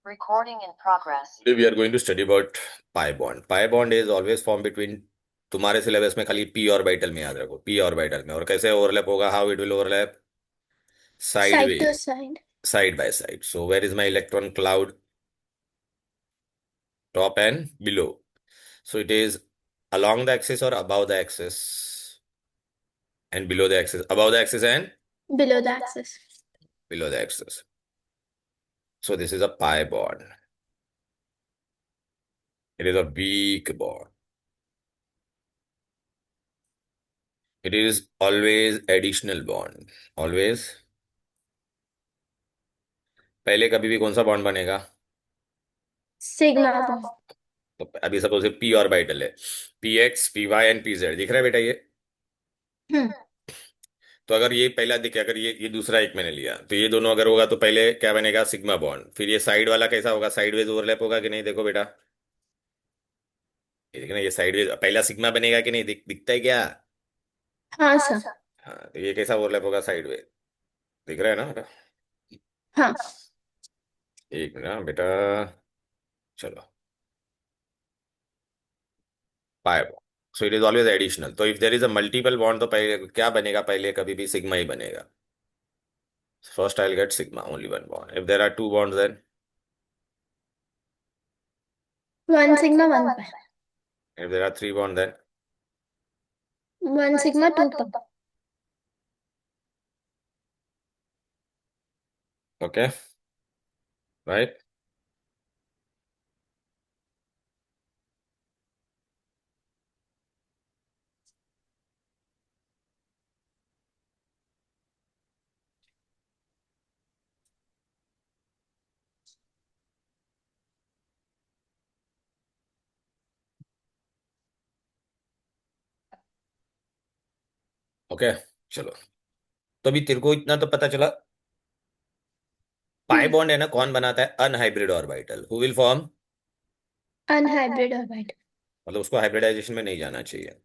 Recording in progress. Today we are going to study about pi bond. Pi bond is always formed between तुम्हारे syllabus में खाली p orbital में याद रखो p orbital में और कैसे ओवरलैप होगा how it will overlap Side to sideways side. side by side. So where is my electron cloud? Top and below. So it is along the axis or above the axis and below the axis, above the axis and Below the axis. below the axis. So this is a pi bond. It is a weak bond. It is always additional bond. Always. पहले कभी भी कौन सा bond बनेगा? Sigma bond. तो अभी suppose p orbital है, p x p y and p z दिख रहा है बेटा ये। हम्म तो अगर ये पहला दिखे, अगर ये दूसरा एक मैंने लिया, तो ये दोनों अगर होगा तो पहले क्या बनेगा? Sigma bond. फिर ये साइड वाला कैसा होगा? साइडवेज ओवरलैप होगा कि नहीं? देखो बेटा, ये देखना, ये साइडवेज पहला सिग्मा बनेगा कि नहीं? दिखता है क्या? हाँ सर। हाँ, तो ये कैसा ओवरलैप होगा? साइडवेज। दिख रहा है ना बेटा? हाँ। एक मिनट हाँ बेटा, चलो। Pi bond, so it is always additional. तो if there is a multiple bond तो पहले क्या बनेगा? पहले कभी भी सिग्मा ही बनेगा। First I'll get sigma, only one bond. If there are two bonds, then One sigma, one pi. if there are three bonds, then One sigma, two pi. okay, right? Okay, चलो। तो अभी तेरे को इतना तो पता चला, पाई बॉन्ड है ना, कौन बनाता है? Unhybrid orbital. Who will form? Unhybrid orbit. मतलब उसको हाइब्रिडाइजेशन में नहीं जाना चाहिए।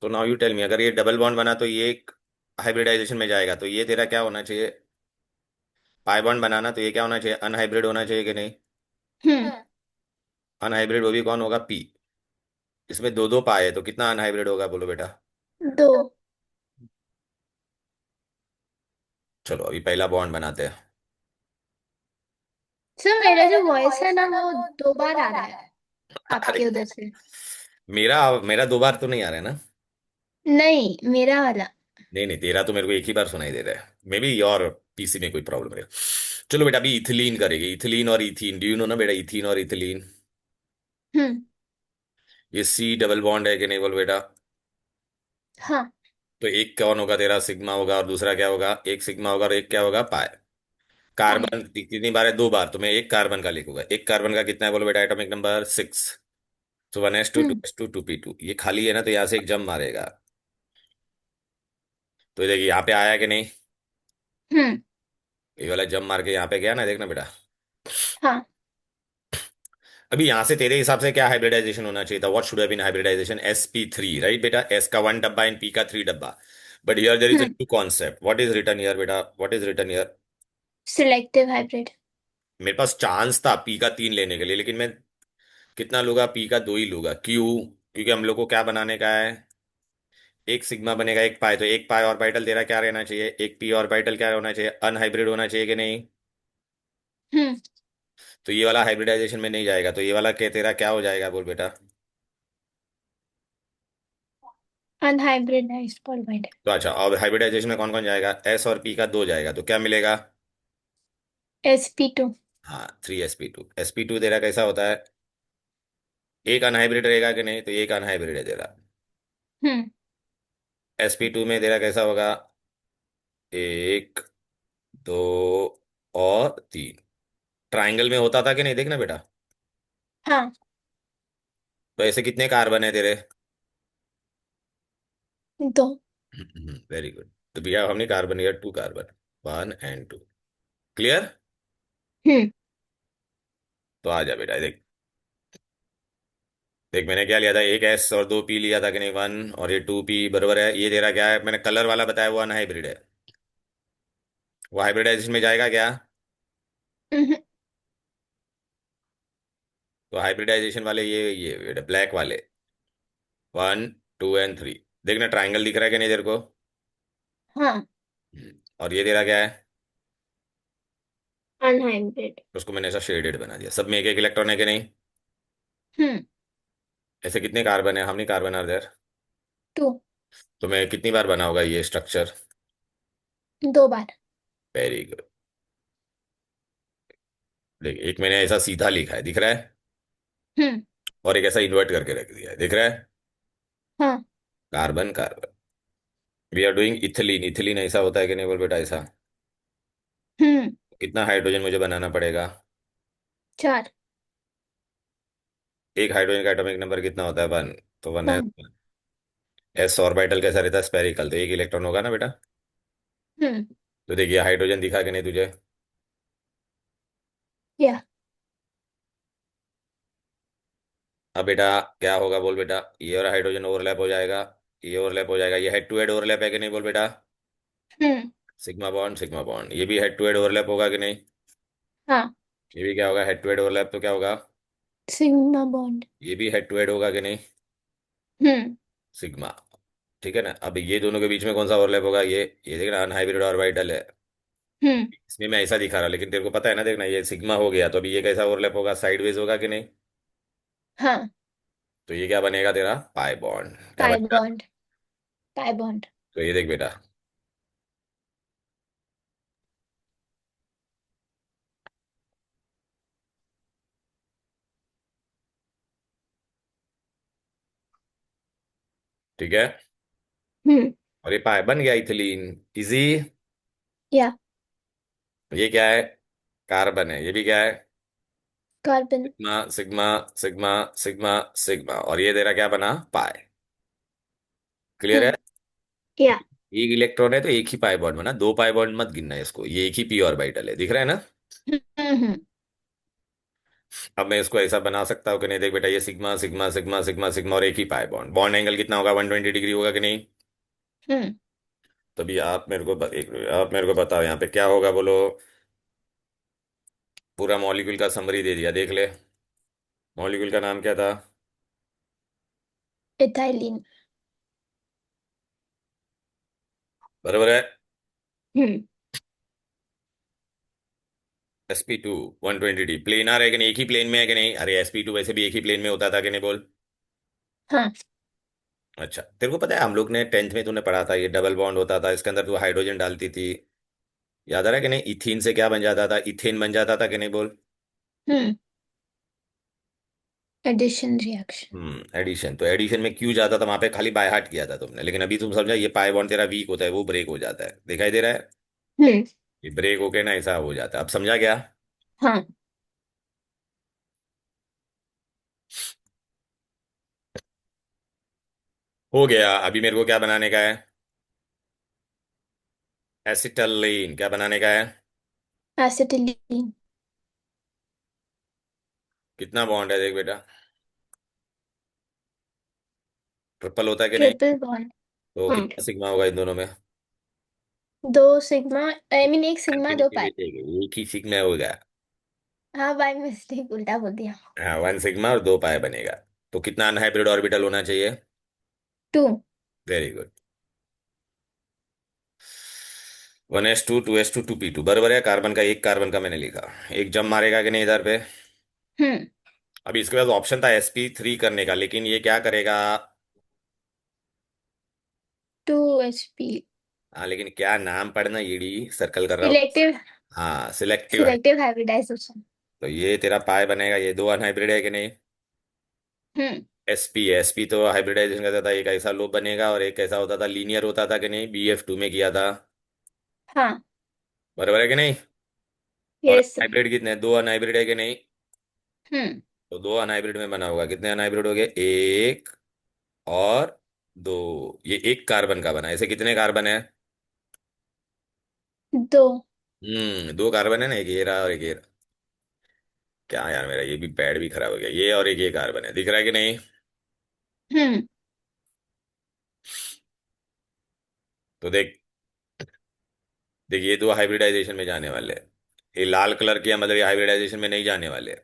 तो नाउ यू टेल मी, अगर ये डबल बॉन्ड बना तो ये एक हाइब्रिडाइजेशन में जाएगा, तो ये तेरा क्या होना चाहिए? पाई बॉन्ड बनाना तो ये क्या होना चाहिए? अनहाइब्रिड होना चाहिए कि नहीं? हम्म अनहाइब्रिड वो भी कौन होगा? पी। इसमें दो दो पाए है तो कितना अनहाइब्रिड होगा बोलो बेटा? दो। चलो अभी पहला बॉन्ड बनाते हैं। सर मेरा जो वॉइस है ना वो दो बार आ रहा है अरे, आपके उधर से। मेरा मेरा दो बार तो नहीं आ रहा है ना? नहीं, मेरा वाला। नहीं नहीं, तेरा तो मेरे को एक ही बार सुनाई दे रहा है। मे बी योर पीसी में कोई प्रॉब्लम है। चलो बेटा, अभी इथिलीन करेंगे। इथिलीन और इथीन, डू यू नो ना बेटा? इथीन और इथिलीन, हम्म ये सी डबल बॉन्ड है कि नहीं बोल बेटा? हाँ। तो एक कौन होगा तेरा? सिग्मा होगा, और दूसरा क्या होगा? एक सिग्मा होगा और एक क्या होगा? पाई। पाए। कार्बन कितनी बार है? दो बार। तो मैं एक कार्बन का लिखूंगा। एक कार्बन का कितना है बोलो बेटा? Atomic number 6। तो 1s2 हम्म 2s2 2p2। ये खाली है ना, तो यहाँ से एक जम मारेगा। तो ये देखिए यहाँ पे आया कि नहीं? हम्म ये वाला जम मार के यहाँ पे गया ना, देखना बेटा। हाँ। अभी यहां से तेरे हिसाब से क्या हाइब्रिडाइजेशन होना चाहिए था? What should have been hybridization? sp3, right बेटा? s का 1 डब्बा एंड p का 3 डब्बा। But here there is a hmm new concept. What is written here बेटा? What is written here? Selective hybrid. मेरे पास चांस था p का 3 लेने के लिए, लेकिन मैं कितना लूंगा? p का 2 ही लूंगा। क्यों? क्योंकि हम लोग को क्या बनाने का है? एक सिग्मा बनेगा, एक पाई। तो एक पाई ऑर्बिटल तेरा क्या रहना चाहिए? एक p ऑर्बिटल क्या होना चाहिए? अनहाइब्रिड होना चाहिए कि नहीं? हम्म तो ये वाला हाइब्रिडाइजेशन में नहीं जाएगा, तो ये वाला क्या तेरा क्या हो जाएगा बोल बेटा? Unhybridised orbit. तो अच्छा, अब हाइब्रिडाइजेशन में कौन कौन जाएगा? s और p का 2 जाएगा, तो क्या मिलेगा? sp2। हाँ, 3sp2। sp2 तेरा कैसा होता है? एक अनहाइब्रिड रहेगा कि नहीं? तो ये एक अनहाइब्रिड है तेरा। हम्म sp2 में तेरा कैसा होगा? एक, दो और तीन। ट्राइंगल में होता था कि नहीं? देखना बेटा। हाँ। तो ऐसे कितने कार्बन है तेरे? दो। Very good. तो भैया हमने कार्बन लिया, 2 कार्बन, 1 and 2। क्लियर? हम्म तो आ जा बेटा, देख देख मैंने क्या लिया था? एक s और 2p लिया था कि नहीं? 1 और ये 2p बराबर है। ये तेरा क्या है? मैंने कलर वाला बताया, वो अनहाइब्रिड है। वो हाइब्रिडाइजेशन में जाएगा क्या? हम्म तो हाइब्रिडाइजेशन वाले ये ब्लैक वाले, 1 2 एंड 3। देखना ट्राइंगल दिख रहा है कि नहीं तेरे को? हाँ। और ये तेरा क्या है? अनहाइब्रिड। उसको मैंने ऐसा शेडेड बना दिया। सब में एक एक इलेक्ट्रॉन है कि नहीं? हम्म। ऐसे कितने कार्बन है? How many carbon are there? Two. तो मैं कितनी बार बना होगा ये स्ट्रक्चर? 2 बार। Very good. देख, एक मैंने ऐसा सीधा लिखा है, दिख रहा है? हम्म। और एक ऐसा इन्वर्ट करके रख दिया है, दिख रहा है? हाँ। Carbon carbon. We are doing ethylene. Ethylene ऐसा होता है कि नहीं बोल बेटा, ऐसा? हम्म। कितना हाइड्रोजन मुझे बनाना पड़ेगा? 4। एक हाइड्रोजन का एटॉमिक नंबर कितना होता है? 1। तो 1 है। 1। एस ऑर्बिटल कैसा रहता है? स्पेरिकल। तो एक इलेक्ट्रॉन होगा ना बेटा? हम्म। तो देखिए हाइड्रोजन दिखा कि नहीं तुझे? या। अब बेटा क्या होगा बोल बेटा? ये और हाइड्रोजन ओवरलैप हो जाएगा, ये ओवरलैप हो जाएगा। ये हेड टू हेड ओवरलैप है कि नहीं बोल बेटा? हम्म। सिग्मा बॉन्ड, ये भी हेड टू हेड ओवरलैप होगा कि नहीं? हाँ। ये भी क्या होगा? Head to head overlap. तो क्या होगा? Sigma bond. ये भी हेड टू हेड होगा कि नहीं? हम्म। सिग्मा। ठीक है ना? अब ये दोनों के बीच में कौन सा ओवरलैप होगा? ये देखना, अनहाइब्रिड ऑर्बिटल है। हम्म। इसमें मैं ऐसा दिखा रहा हूं, लेकिन तेरे को पता है ना, देखना ये सिग्मा हो गया, तो अभी ये कैसा ओवरलैप होगा? साइडवेज होगा कि नहीं? हाँ। तो ये क्या बनेगा तेरा? Pi bond. क्या पाई बनेगा? बॉन्ड। Pi bond. तो ये देख बेटा, ठीक है? हम्म। और ये पाई बन गया इथिलीन। इजी। या। ये क्या है? कार्बन है। ये भी क्या है? Carbon. Sigma sigma sigma sigma sigma. और ये तेरा क्या बना? पाई। क्लियर है? या। एक इलेक्ट्रॉन है तो एक ही पाई बॉन्ड बना, दो पाई बॉन्ड मत गिनना है इसको। ये एक ही पी ऑर्बिटल है, दिख रहा है ना? हम्म। अब मैं इसको ऐसा बना सकता हूँ कि नहीं? देख बेटा, ये sigma sigma sigma sigma sigma और एक ही पाई बॉन्ड। बॉन्ड एंगल कितना होगा? 120 डिग्री होगा कि नहीं? हम्म। तभी आप मेरे को आप मेरे को बताओ यहाँ पे क्या होगा, बोलो। पूरा मॉलिक्यूल का समरी दे दिया, देख ले। मॉलिक्यूल का नाम क्या था? इथाइलिन। बराबर है। हम्म। sp2 120 डी प्लेनर है कि नहीं? एक ही प्लेन में है कि नहीं? अरे sp2 वैसे भी एक ही प्लेन में होता था कि नहीं बोल? हाँ। अच्छा, तेरे को पता है हम लोग ने 10th में तूने पढ़ा था, ये डबल बॉन्ड होता था, इसके अंदर तू हाइड्रोजन डालती थी। याद आ रहा है कि नहीं? इथीन से क्या बन जाता था? इथेन बन जाता था कि नहीं बोल? हम्म। Addition reaction. एडिशन। तो एडिशन में क्यों जाता था वहां पे? खाली बाय हार्ट किया था तुमने, लेकिन अभी तुम समझा, ये पाई बॉन्ड तेरा वीक होता है, वो ब्रेक हो जाता है, दिखाई दे रहा है? हम्म। ये ब्रेक होके ना ऐसा हो जाता है। अब समझा क्या? हाँ। हो गया। अभी मेरे को क्या बनाने का है? एसिटलीन। क्या बनाने का है? एसिटिलीन। कितना बॉन्ड है देख बेटा? ट्रिपल होता है कि नहीं? Triple bond. तो हाँ। कितना सिग्मा होगा इन दोनों में? 2 सिग्मा। आई मीन 1 सिग्मा 2 पाई। एक ही सिग्मा होगा। हाँ, बाय मिस्टेक उल्टा बोल दिया। हाँ, 1 सिग्मा और 2 पाई बनेगा। तो कितना अनहाइब्रिड ऑर्बिटल होना चाहिए? 2। Very good. 1s2 2s2 2p2 बराबर है। कार्बन का, एक कार्बन का मैंने लिखा। एक जम मारेगा कि नहीं इधर पे? हम्म। अभी इसके पास ऑप्शन था sp3 करने का, लेकिन ये क्या करेगा? 2 HP। हाँ, लेकिन क्या नाम पढ़ना, ईडी सर्कल कर रहा हूँ। सिलेक्टिव। हाँ, सिलेक्टिव है। Selective hybridization. तो ये तेरा पाई बनेगा। ये दो अनहाइब्रिड है कि नहीं? हम्म। एसपी तो हाइब्रिडाइजेशन करता था, एक ऐसा लूप बनेगा और एक ऐसा होता था, लीनियर होता था कि नहीं? bf2 में किया था। हाँ। बराबर है कि नहीं? और यस सर। हाइब्रिड कितने? दो अनहाइब्रिड है कि नहीं? हम्म। तो दो अनहाइब्रिड में बना होगा। कितने अनहाइब्रिड हो गए? एक और दो। ये एक कार्बन का बना। ऐसे कितने कार्बन है? 2। 2 कार्बन है ना, एक ये रहा और एक ये रहा। क्या यार, मेरा ये भी पैड भी खराब हो गया। ये और एक ये कार्बन है, दिख रहा है कि नहीं? हम्म। तो देख, देख ये दो हाइब्रिडाइजेशन में जाने वाले हैं। ये लाल कलर किया मतलब ये हाइब्रिडाइजेशन में नहीं जाने वाले हैं।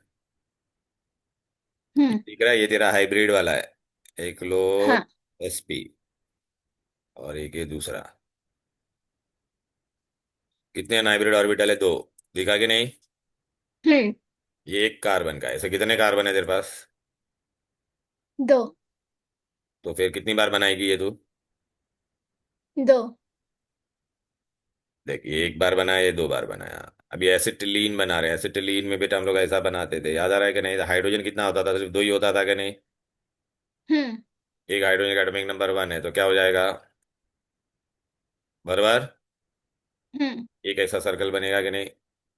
हम्म। दिख रहा है, ये तेरा हाइब्रिड वाला है। एक लो हाँ। sp, और एक ये दूसरा। कितने हाइब्रिड ऑर्बिटल है? दो। दिखा कि नहीं? हम्म। ये एक कार्बन का है, ऐसे कितने कार्बन है तेरे पास? दो। तो फिर कितनी बार बनाएगी ये तू? दो। देख, ये एक बार बनाया, ये दो बार बनाया। अभी एसिटिलीन बना रहे हैं। एसिटिलीन में बेटा हम लोग ऐसा बनाते थे, याद आ रहा है कि नहीं? हाइड्रोजन कितना होता था? सिर्फ दो ही होता था कि नहीं? हम्म। एक हाइड्रोजन का एटॉमिक नंबर 1 है, तो क्या हो जाएगा? बराबर। हम्म। एक ऐसा सर्कल बनेगा कि नहीं?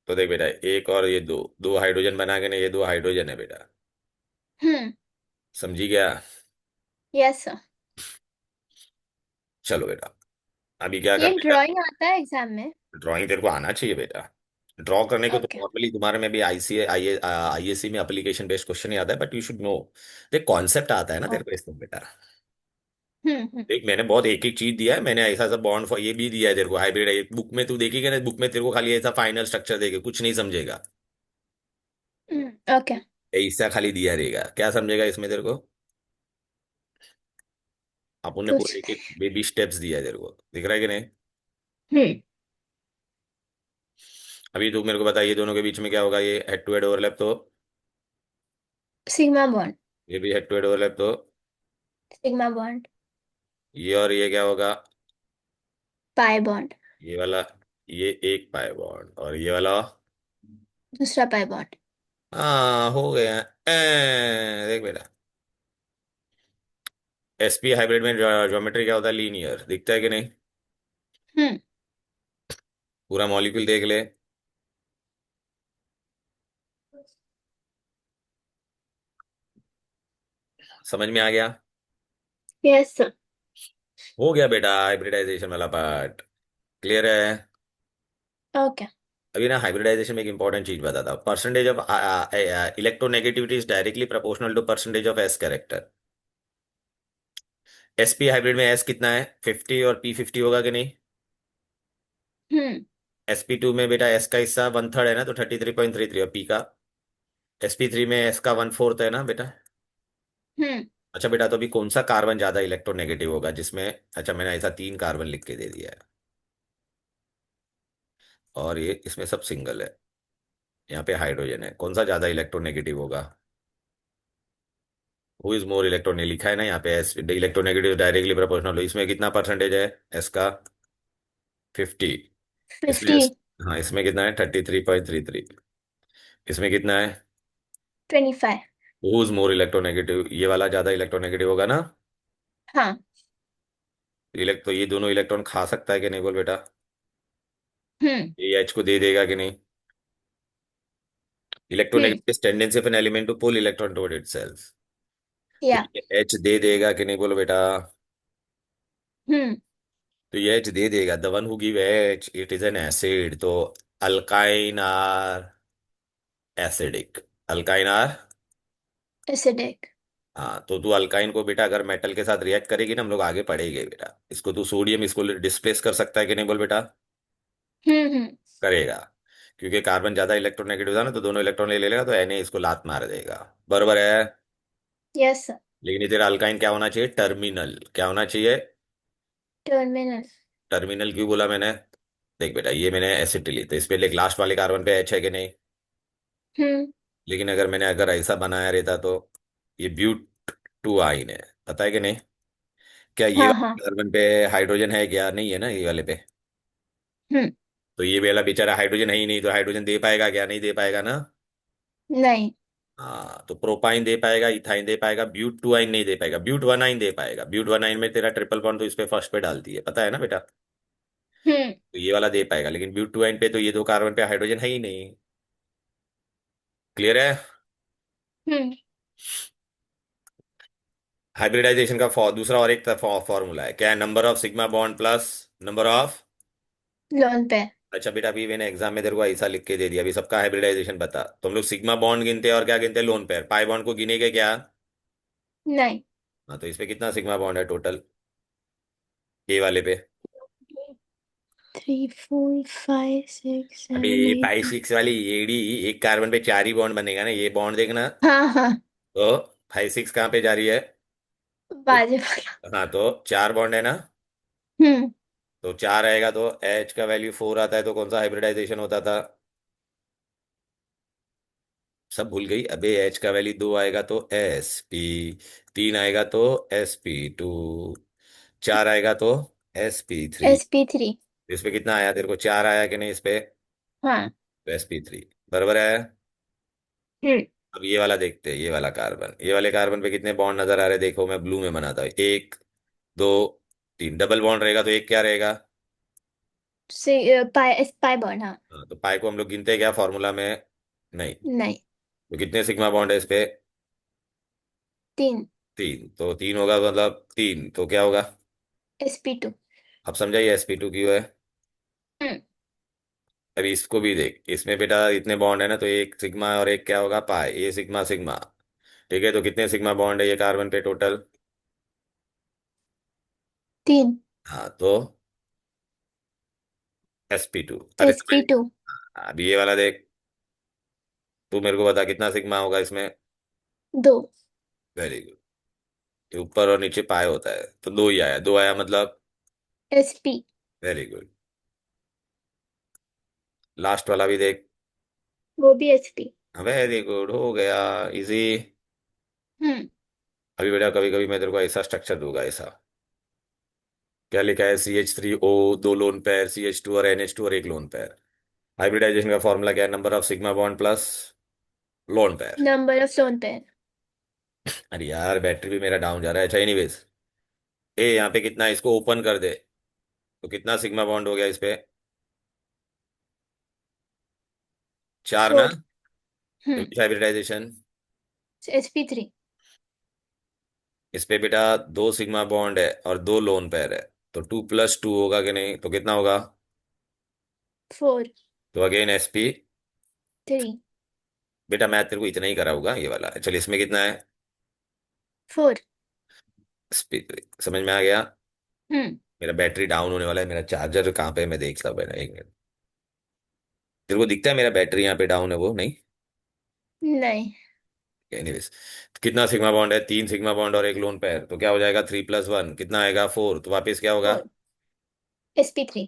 तो देख बेटा, एक और ये दो, दो हाइड्रोजन बना के नहीं, ये दो हाइड्रोजन है बेटा। हम्म। समझी गया? Yes sir. चलो बेटा, अभी क्या ये करने का? ड्राइंग आता है एग्जाम में? ड्राइंग तेरे को आना चाहिए बेटा। ड्रॉ करने को तो ओके। नॉर्मली तुम्हारे में भी आईएससी में एप्लीकेशन बेस्ड क्वेश्चन ही आता है, बट यू शुड नो। देख, कॉन्सेप्ट आता है ना तेरे को ओके। इसमें बेटा। हम्म। देख, मैंने बहुत एक एक चीज दिया है। मैंने ऐसा सा बॉन्ड फॉर ये भी दिया है तेरे को, हाइब्रिड। बुक में तू देखेगा ना, बुक में तेरे को खाली ऐसा फाइनल स्ट्रक्चर देगा, कुछ नहीं समझेगा। ओके। ऐसा खाली दिया रहेगा, क्या समझेगा इसमें तेरे को? अपन ने कुछ पूरे एक एक बेबी स्टेप्स दिया है तेरे को, दिख रहा है कि नहीं? हम्म। अभी तू मेरे को बता, ये दोनों के बीच में क्या होगा? ये हेड टू हेड ओवरलैप तो, सिग्मा बॉन्ड। ये भी हेड टू हेड ओवरलैप तो, सिग्मा बॉन्ड। ये और ये क्या होगा? Pi bond. ये वाला, ये एक पाई बॉन्ड, और ये वाला। दूसरा पाई बॉन्ड। हाँ, हो गया। देख बेटा, एसपी हाइब्रिड में ज्योमेट्री क्या होता है? लीनियर, दिखता है कि नहीं? हम्म। पूरा मॉलिक्यूल देख ले। समझ में आ गया? Yes sir. हो गया बेटा हाइब्रिडाइजेशन वाला पार्ट। क्लियर है? ओके। अभी ना हाइब्रिडाइजेशन में एक इंपॉर्टेंट चीज बताता हूँ। Percentage of electronegativity is directly proportional to percentage of s character. Sp hybrid में एस कितना है? 50, और पी 50 होगा कि नहीं? हम्म। sp2 में बेटा एस का हिस्सा 1/3 है ना, तो 33.33, और पी का, sp3 में एस का 1/4 है ना बेटा। हम्म। अच्छा बेटा, तो अभी कौन सा कार्बन ज्यादा इलेक्ट्रोनेगेटिव होगा जिसमें? अच्छा, मैंने ऐसा 3 कार्बन लिख के दे दिया है, और ये इसमें सब सिंगल है। यहाँ पे हाइड्रोजन है, कौन सा ज्यादा इलेक्ट्रोनेगेटिव होगा? हु इज मोर इलेक्ट्रोने लिखा है ना यहाँ पे, एस इलेक्ट्रोनेगेटिव डायरेक्टली प्रोपोर्शनल। इसमें कितना परसेंटेज है एस का? 50। इसमें 50। हाँ, इसमें कितना है? 33.33। इसमें कितना है? 25। Who is more electronegative? ये वाला ज्यादा इलेक्ट्रोनेगेटिव होगा ना। हाँ। तो ये दोनों इलेक्ट्रॉन खा सकता है कि नहीं, बोल बेटा? हम्म। ये एच को दे देगा कि नहीं? Hmm. Electronegative tendency of an element to pull electron toward itself. तो या। ये एच दे देगा कि नहीं, बोलो बेटा? हम्म। तो ये एच दे देगा। The one who give H it is an acid, तो alkyne are acidic. Alkyne are, acidic. हाँ, तो तू अल्काइन को बेटा अगर मेटल के साथ रिएक्ट करेगी ना, हम लोग आगे पढ़ेंगे बेटा इसको। तू सोडियम इसको डिस्प्लेस कर सकता है कि नहीं, बोल बेटा? हम्म। करेगा, क्योंकि कार्बन ज्यादा इलेक्ट्रोनेगेटिव था ना, तो दोनों इलेक्ट्रॉन ले लेगा, तो Na इसको लात मार देगा। बरोबर है? Yes sir. लेकिन ये तेरा अल्काइन क्या होना चाहिए? टर्मिनल। क्या होना चाहिए? टर्मिनल। टर्मिनल क्यों बोला मैंने? देख बेटा, ये मैंने एसिड ली, तो इस पे लेक लास्ट वाले कार्बन पे एच है कि नहीं? हम्म। लेकिन अगर मैंने अगर ऐसा बनाया रहता तो, ये ब्यूट टू आइन है, पता है कि नहीं? क्या ये हाँ हाँ। वाले कार्बन पे हाइड्रोजन है क्या? नहीं है ना ये वाले पे। हम्म। तो ये वाला बेचारा हाइड्रोजन है ही नहीं, तो हाइड्रोजन दे पाएगा क्या? नहीं दे पाएगा ना। नहीं। हाँ, तो प्रोपाइन दे पाएगा, इथाइन दे पाएगा, ब्यूट टू आइन नहीं दे पाएगा। ब्यूट वन आइन दे पाएगा। ब्यूट वन आइन में तेरा ट्रिपल बॉन्ड तो इस पे फर्स्ट पे डालती है, पता है ना बेटा? हम्म। तो ये वाला दे पाएगा, लेकिन ब्यूट टू आइन पे तो ये दो कार्बन पे हाइड्रोजन है ही नहीं। क्लियर है? हम्म। हाइब्रिडाइजेशन का दूसरा और एक फॉर्मूला है, क्या है? Number of sigma bond plus number of. Loan पे। अच्छा बेटा, अभी मैंने एग्जाम में तेरे को ऐसा लिख के दे दिया, अभी सबका हाइब्रिडाइजेशन बता। तो हम लोग सिग्मा बॉन्ड गिनते हैं और क्या गिनते हैं? Lone pair. पाई बॉन्ड को गिनेगे क्या? नहीं। हाँ, तो इस पे कितना सिग्मा बॉन्ड है टोटल, ए वाले पे? 3 4 5 6 7 अभी 8 5 6 वाली एडी, एक कार्बन पे 4 ही बॉन्ड बनेगा ना, ये बॉन्ड देखना। हाँ हाँ। तो 5 6 कहाँ पे जा रही है? तो बाजू वाला। हाँ, तो 4 बॉन्ड है ना। हम्म। तो 4 आएगा तो एच का वैल्यू 4 आता है, तो कौन सा हाइब्रिडाइजेशन होता था? सब भूल गई अबे। एच का वैल्यू 2 आएगा तो sp3, आएगा तो sp2, 4 आएगा तो sp3। sp3। इस पे कितना आया तेरे को? 4 आया कि नहीं इस पे? हाँ। तो sp3 बराबर है। हम्म। अब ये वाला देखते हैं, ये वाला कार्बन, ये वाले कार्बन पे कितने बॉन्ड नजर आ रहे हैं? देखो मैं ब्लू में बनाता हूँ। 1 2 3 डबल बॉन्ड रहेगा तो एक क्या रहेगा? से पाई बॉन्ड, हाँ। हाँ, तो पाई को हम लोग गिनते हैं क्या फॉर्मूला में? नहीं। नहीं। तो कितने सिग्मा बॉन्ड है इस पे? 3। 3, तो 3 होगा मतलब 3 तो क्या होगा? sp2। अब समझाइए sp2 क्यों है। हम्म। अभी इसको भी देख, इसमें बेटा इतने बॉन्ड है ना, तो एक सिग्मा और एक क्या होगा? पाई, ये सिग्मा सिग्मा। ठीक है, तो कितने सिग्मा बॉन्ड है ये कार्बन पे टोटल? 3। हाँ, तो sp2। अरे समझ sp2। गया। अब ये वाला देख, तू मेरे को बता कितना सिग्मा होगा इसमें? 2। Very good. ये ऊपर और नीचे पाए होता है तो 2 ही आया, 2 आया मतलब। sp। Very good. लास्ट वाला भी देख। वो भी sp। वेरी गुड, हो गया। इजी। हम्म। अभी बेटा कभी कभी मैं तेरे को ऐसा स्ट्रक्चर दूंगा, ऐसा। क्या लिखा है? CH3O, 2 लोन पेयर, CH2 और NH2 और 1 लोन पेयर। हाइब्रिडाइजेशन का फॉर्मूला क्या है? Number of sigma bond plus lone pair. Number of lone pair. अरे यार बैटरी भी मेरा डाउन जा रहा है। अच्छा एनीवेज, ए यहाँ पे कितना है? इसको ओपन कर दे तो कितना सिग्मा बॉन्ड हो गया इस पे? 4 ना। 4। तो हम्म। हाइब्रिडाइजेशन। sp3। इस पे बेटा 2 सिग्मा बॉन्ड है और 2 लोन पेयर है, तो 2 + 2 होगा कि नहीं? तो कितना होगा? 4। तो अगेन SP। 3। बेटा मैथ तेरे को इतना ही करा होगा, ये वाला। चलिए इसमें कितना है? 4। SP3 समझ में आ गया। हम्म। मेरा बैटरी डाउन होने वाला है। मेरा चार्जर कहाँ पे है? मैं देखता हूँ पहले, 1 मिनट। तेरे को दिखता है मेरा बैटरी यहाँ पे डाउन है? वो नहीं। नहीं। एनीवेज, कितना सिग्मा बॉन्ड है? 3 सिग्मा बॉन्ड और 1 लोन पेयर, तो क्या हो जाएगा? 3 + 1 कितना आएगा? 4, तो वापस क्या होगा? 4। sp3।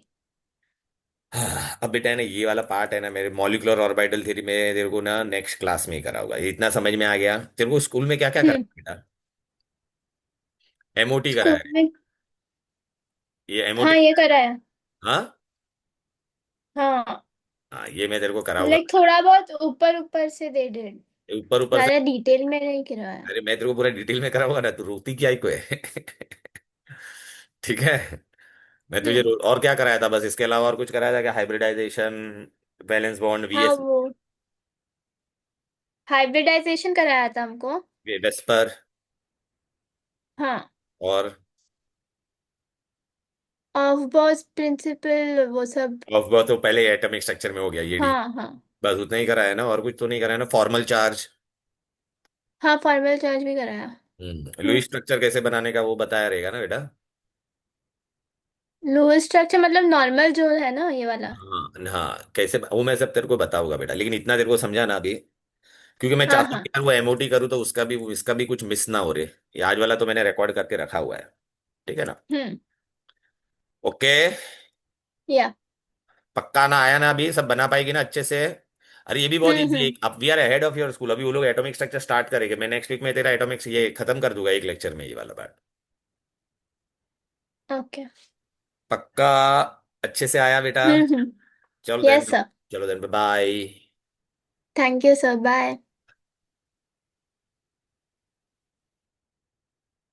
हाँ, अब बेटा है ना, ये वाला पार्ट है ना मेरे मॉलिक्यूलर ऑर्बिटल थ्योरी में, तेरे को ना नेक्स्ट क्लास में ही करा होगा। ये इतना समझ में आ गया तेरे को? स्कूल में क्या क्या करा हम्म। बेटा? MOT करा स्कूल है? में। ये MOT। हाँ, ये करा है। हाँ। हाँ। हाँ, ये मैं तेरे को कराऊंगा। लाइक थोड़ा बहुत ऊपर ऊपर से दे दे। ऊपर ऊपर से। ज्यादा डिटेल में नहीं गिराया। अरे मैं तेरे को पूरा डिटेल में कराऊंगा ना, तू रोती क्या ही को है। ठीक है। मैं तुझे हम्म। और क्या कराया था? बस इसके अलावा और कुछ कराया था क्या? हाइब्रिडाइजेशन, वैलेंस बॉन्ड, हाँ, VS, वो हाइब्रिडाइजेशन कराया था हमको। वेस्पर, हाँ। और ऑफ बॉस प्रिंसिपल वो सब। ऑफ बहुत तो पहले एटॉमिक स्ट्रक्चर में हो गया ये डी। हाँ हाँ। बस उतना ही कराया ना? और कुछ तो नहीं कराया ना? Formal charge. हाँ, फॉर्मल चार्ज भी कराया। लुईस स्ट्रक्चर कैसे बनाने का वो बताया रहेगा ना बेटा? लोअर स्ट्रक्चर मतलब नॉर्मल जो है ना, ये वाला। हाँ हाँ, कैसे वो मैं सब तेरे को बताऊंगा बेटा, लेकिन इतना तेरे को समझा ना अभी, क्योंकि मैं हाँ चाहता हूँ हाँ। कि यार वो MOT करूँ तो उसका भी, इसका भी कुछ मिस ना हो रहे। ये आज वाला तो मैंने रिकॉर्ड करके रखा हुआ है। ठीक है ना? हम्म। ओके। या। पक्का ना आया ना अभी? सब बना पाएगी ना अच्छे से? अरे ये भी बहुत इजी है। हम्म। अब we are ahead of your school. अभी वो लोग एटॉमिक स्ट्रक्चर स्टार्ट करेंगे। मैं नेक्स्ट वीक में तेरा एटॉमिक्स ये खत्म कर दूंगा एक लेक्चर में, ये वाला पार्ट। ओके। पक्का? अच्छे से आया बेटा? चलो देन। Yes sir. चलो then, bye. Thank you sir, bye.